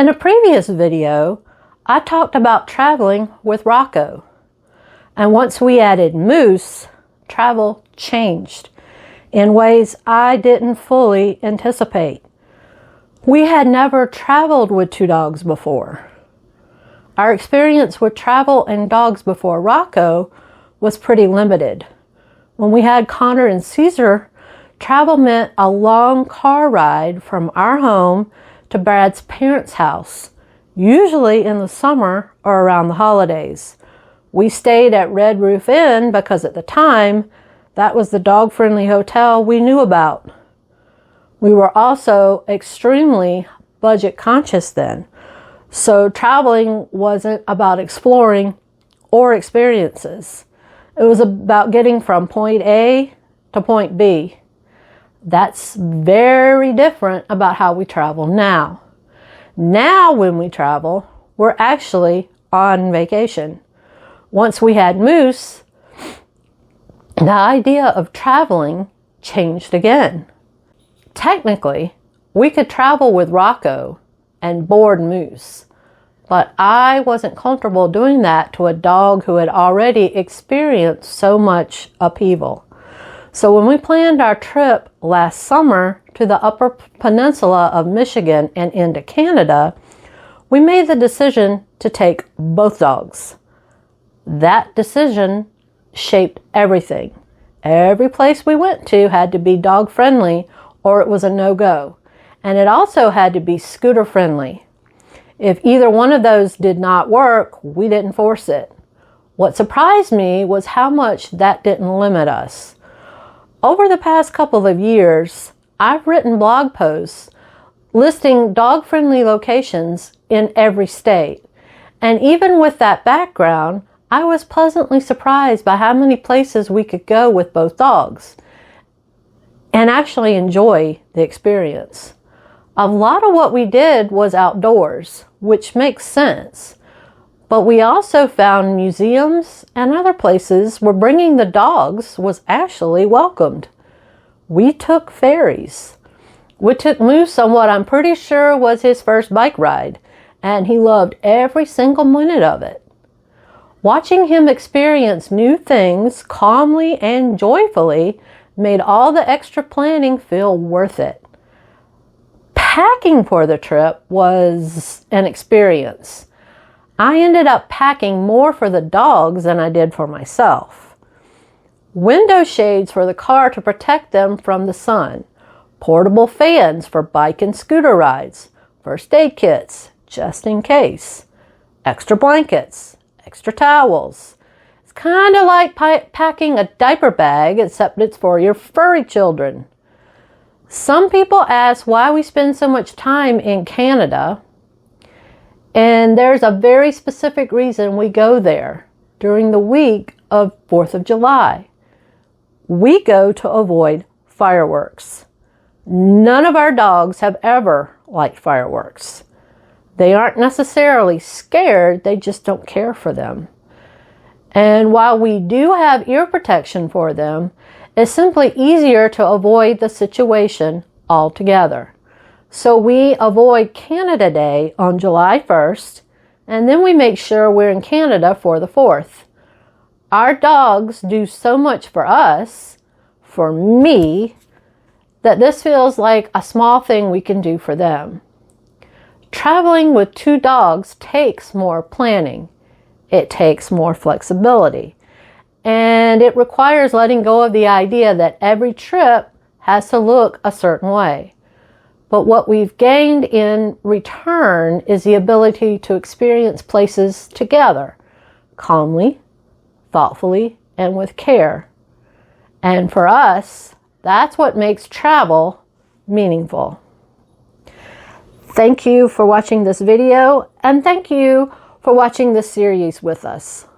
In a previous video, I talked about traveling with Rocco. And once we added Moose, travel changed in ways I didn't fully anticipate. We had never traveled with two dogs before. Our experience with travel and dogs before Rocco was pretty limited. When we had Connor and Caesar, travel meant a long car ride from our home to Brad's parents' house, usually in the summer or around the holidays. We stayed at Red Roof Inn because at the time, that was the dog-friendly hotel we knew about. We were also extremely budget conscious then, so traveling wasn't about exploring or experiences. It was about getting from point A to point B. That's very different about how we travel now. Now when we travel, we're actually on vacation. Once we had Moose, the idea of traveling changed again. Technically, we could travel with Rocco and board Moose, but I wasn't comfortable doing that to a dog who had already experienced so much upheaval. So when we planned our trip last summer to the Upper Peninsula of Michigan and into Canada, we made the decision to take both dogs. That decision shaped everything. Every place we went to had to be dog friendly or it was a no-go. And it also had to be scooter friendly. If either one of those did not work, we didn't force it. What surprised me was how much that didn't limit us. Over the past couple of years, I've written blog posts listing dog-friendly locations in every state. And even with that background, I was pleasantly surprised by how many places we could go with both dogs and actually enjoy the experience. A lot of what we did was outdoors, which makes sense. But we also found museums and other places where bringing the dogs was actually welcomed. We took ferries. We took Moose on what I'm pretty sure was his first bike ride, and he loved every single minute of it. Watching him experience new things calmly and joyfully made all the extra planning feel worth it. Packing for the trip was an experience. I ended up packing more for the dogs than I did for myself. Window shades for the car to protect them from the sun, portable fans for bike and scooter rides, first aid kits, just in case, extra blankets, extra towels. It's kind of like packing a diaper bag, except it's for your furry children. Some people ask why we spend so much time in Canada, and there's a very specific reason we go there during the week of 4th of July. We go to avoid fireworks. None of our dogs have ever liked fireworks. They aren't necessarily scared, they just don't care for them. And while we do have ear protection for them, it's simply easier to avoid the situation altogether. So we avoid Canada Day on July 1st, and then we make sure we're in Canada for the 4th. Our dogs do so much for us, for me, that this feels like a small thing we can do for them. Traveling with two dogs takes more planning. It takes more flexibility. And it requires letting go of the idea that every trip has to look a certain way. But what we've gained in return is the ability to experience places together, calmly, thoughtfully, and with care. And for us, that's what makes travel meaningful. Thank you for watching this video, and thank you for watching this series with us.